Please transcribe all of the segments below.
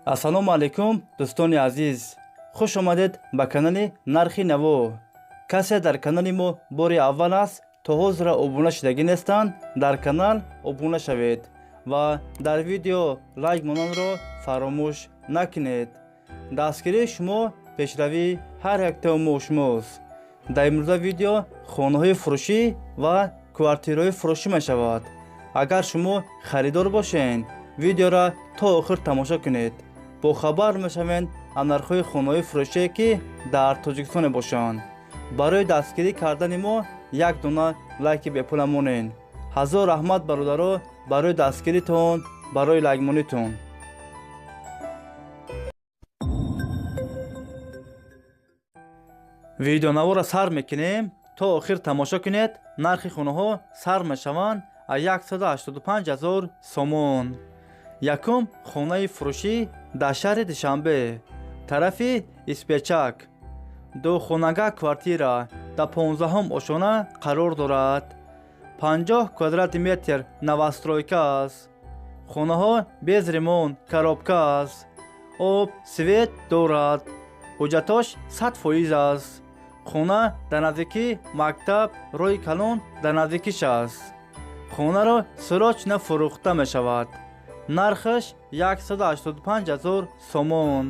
ассалому алайкум дӯстони азиз, хуш омадед ба канали Нархи Наво. Касе дар канали мо бори аввал аст, то ҳозира обуна шудагӣ нестанд, дар канал обуна шавед ва дар видео лайк монанро фаромӯш накунед. Дастгирии шумо пешравии ҳар яктаи мо шумост. дар имрӯза видео хонаҳои фурӯшӣ ва квартираҳои фурӯшӣ мешавад. агар шумо харидор бошед, видеоро то охир тамошо кунед. бохабар мешавед аз нархҳои хонаҳои фурӯшие ки дар Тоҷикистон мебошанд. барои дастгирӣ кардани мо як дона лайки бепула монед. ҳазор раҳмат бародаро барои дастгиритон, барои лайкмонитон. видеонавора сар мекунем, то охир тамошо кунед. нархи хонаҳо сар мешаванд аз 185,000 сомон. якум хонаи фурӯшӣ дар шаҳри Душанбе, тарафи Испечак. духонага квартира дар 15 ошона қарор дорад. 50 квадрати метр новостройка аст. хонаҳо без ремонт, коробка аст. об, свет дорад. ҳуҷҷатош 100% аст. хона дар наздикии мактаб, роҳи калон дар наздикиш аст. хонаро сӯрочна фурӯхта мешавад. нархаш 185,000 сомон.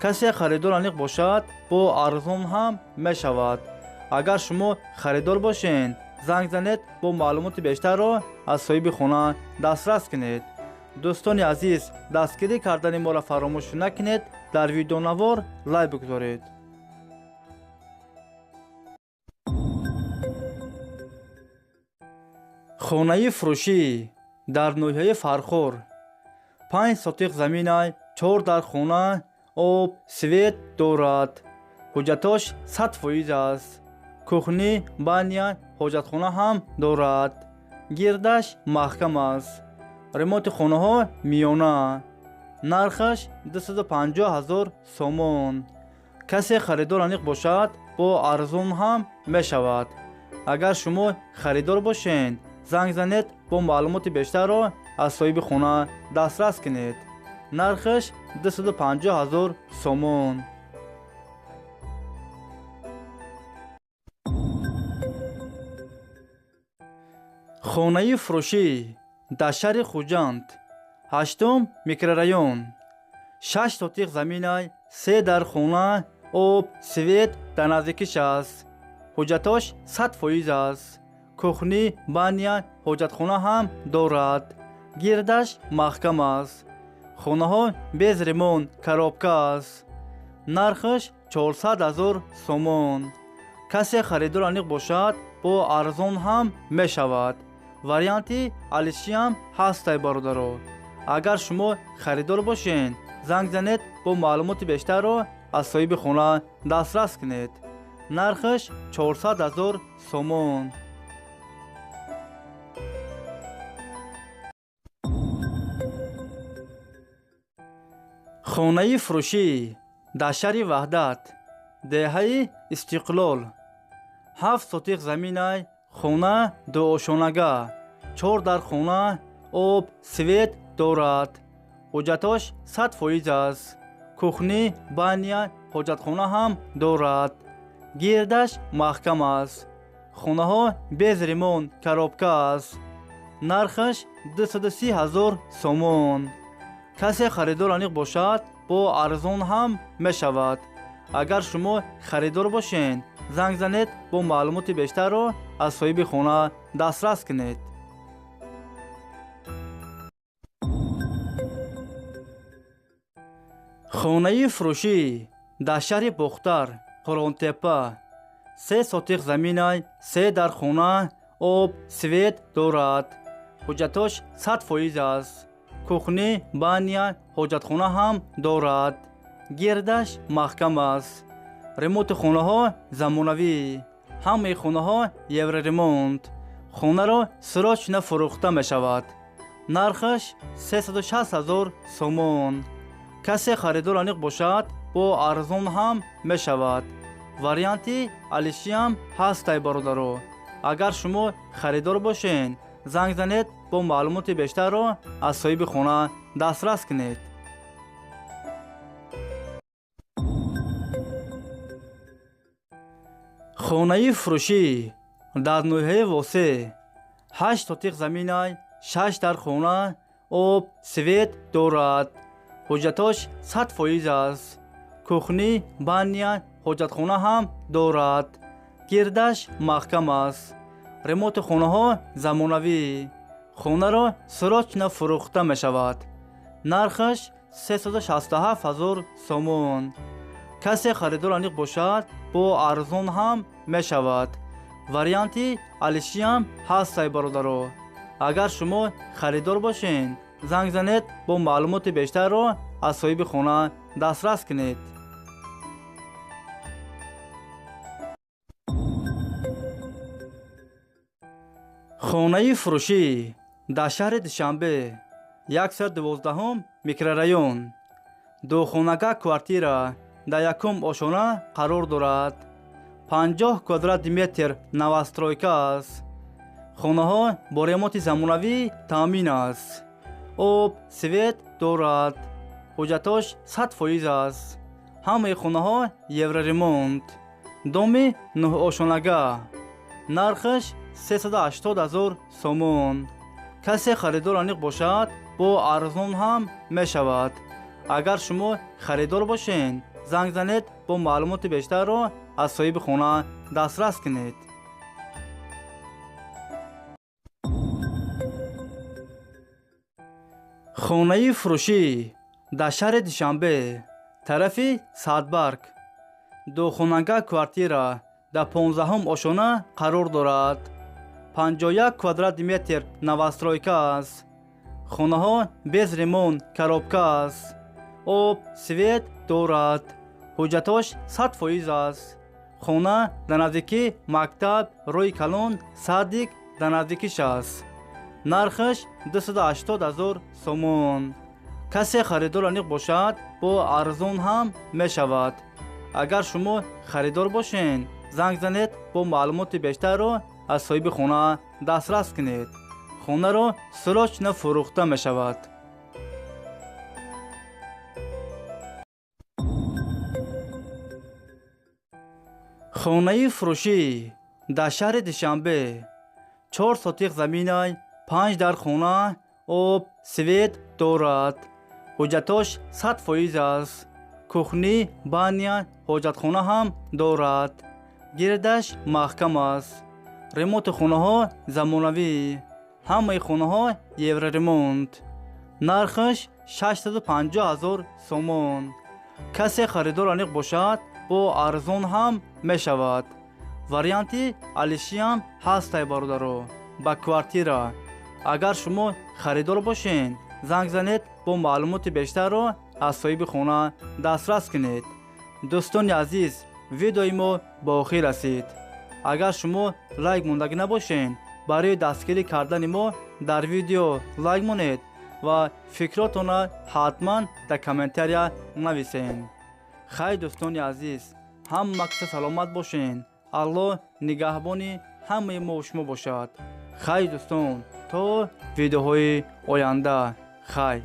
касе харидор аниқ бошад, бо арзон ҳам мешавад. агар шумо харидор бошед, занг занед, бо маълумоти бештарро аз соҳиби хона дастрас кунед. дӯстони азиз, дастгирӣ кардани моро фаромӯш накунед. дар видеонавор лайк бигузоред. хонаи фурӯшӣ дар ноҳияи Фархор. 5 сотиқ заминай, 4 дар хона, об, свет дорад. ҳуҷҷатош 100% аст. кухни, баня, ҳоҷатхона ҳам дорад. гирдаш маҳкам аст. ремонти хонаҳо миёна. нархаш 250,000 сомон. касе харидор аниқ бошад, бо арзон ҳам мешавад. агар шумо харидор бошед, занг занед, бо маълумоти бештарро аз соҳиби хона дастрас кунед. нархаш 250,000 сомон. хонаи фурӯшӣ дар шаҳри Хуҷанд, 8 микрорайон. 6 сотиқ заминай, 3 дар хона, об, свет дар наздикиш аст. ҳуҷҷатош 100% аст. кухни, баня, ҳоҷатхона ҳам дорад. гирдаш маҳкам аст. хонаҳо без ремонт, коробка аст. нархаш 400,000 сомон. касе харидор аниқ бошад, бо арзон ҳам мешавад. варианти алишиам ҳастай бародаро. агар шумо харидор бошед, занг занед, бо маълумоти бештарро аз соҳиби хона дастрас кунед. нархаш 400,000 сомон. хонаи фурӯшӣ дар шаҳри Ваҳдат, деҳаи Истиқлол. 7 сотиқ заминай, хона дуошонага, 4 дар хона, об, свет дорад. ҳуҷҷатош 100% аст. кухни, баня, ҳоҷатхона ҳам дорад. гирдаш маҳкам аст. хонаҳо без ремонт, коробка аст. нархаш 230,000 сомон. касе харидор аниқ бошад, бо арзон ҳам мешавад. агар шумо харидор бошед, занг занед, бо маълумоти бештарро аз соҳиби хона дастрас кунед. хонаи фурӯшӣ дар шаҳри Бухтар, Қуронтепа. 3 сотиқ заминай, 3 дар хона, об, свет дорад. ҳуҷҷатош 100% аст. кухни, баня, ҳоҷатхона ҳам дорад. гирдаш маҳкам аст. ремонти хонаҳо замонавӣ. ҳамаи хонаҳо евроремонт. хонаро сӯрочна фурӯхта мешавад. нархаш 360,000 сомон. касе харидор аниқ бошад, бо арзон ҳам мешавад. варианти алишиам ҳастай бародаро. агар шумо харидор бошед, занг занед, бо маълумоти бештарро аз соҳиби хона дастрас кунед. хонаи фурӯшӣ дар ноҳияи восеъ 8 сотиқ заминай 6 дар хона об свет дорад. ҳуҷҷатош 100% аст. кухни баня ҳоҷатхона ҳам дорад. гирдаш маҳкам аст. ремонти хонаҳо замонавӣ. хонаро срочно фурӯхта мешавад. нархаш 367 000 сомон. касе харидор аниқ бошад бо арзон ҳам мешавад. варианти алишиам ҳастай бародаро. агар шумо харидор бошен занг занед бо маълумоти бештарро аз соҳиби хона дастрас кунед. хонаи фурӯшӣ дар шаҳри душанбе 112 микрорайон. духонага квартира дар якум ошона қарор дорад. 50 квадрат метр новостройка аст. хонаҳо бо ремонти замонавӣ таъмин аст. об свет дорад. ҳуҷҷатош 100% аст. ҳамаи хонаҳо евроремонт. доми 9 ошонага. нархаш 380 000 сомон. касе харидор аниқ бошад бо арзон ҳам мешавад. агар шумо харидор бошен занг занед бо маълумоти бештарро аз соҳиби хона дастрас кунед. хонаи фурӯшӣ дар шаҳри душанбе тарафи садбарг. духонага квартира дар 15 ошона қарор дорад. 51 квадрат метр новостройка аст. хонаҳо без ремонт коробка аст. об свет дорад. ҳуҷҷатош 100% аст. хона дар наздики мактаб рӯи калон садик дар наздикиш аст. нархаш 280 000 сомон. касе харидор аниқ бошад бо арзон ҳам мешавад. агар шумо харидор бошен занг занед бо маълумоти бештарро аз соҳиби хона дастрас кунед. хонаро срочно фурӯхта мешавад. хонаи фурӯшӣ дар шаҳри душанбе 4 сотиқ заминай 5 дар хона об свет дорад. ҳуҷҷатош 100% аст. кухни баня ҳоҷатхона ҳам дорад. гирдаш маҳкам аст. ремонти хонаҳо замонавӣ. ҳамаи хонаҳо евроремонт. нархаш 650 000 сомон. касе харидор аниқ бошад бо арзон ҳам мешавад. варианти алишиам ҳастай бародаро ба квартира. агар шумо харидор бошен занг занед бо маълумоти бештарро аз соҳиби хона дастрас кунед. дӯстони азиз, видеои мо ба охир расид. агар шумо лайк мондагӣ набошен барои дастгирӣ кардани мо дар видео лайк монед ва фикротонро ҳатман дар комментария нависен. хай дӯстони азиз, ҳама киса саломат бошен. аллоҳ нигаҳбони ҳамаи мо шумо бошад. хай дӯстон, то видеоҳои оянда. хай.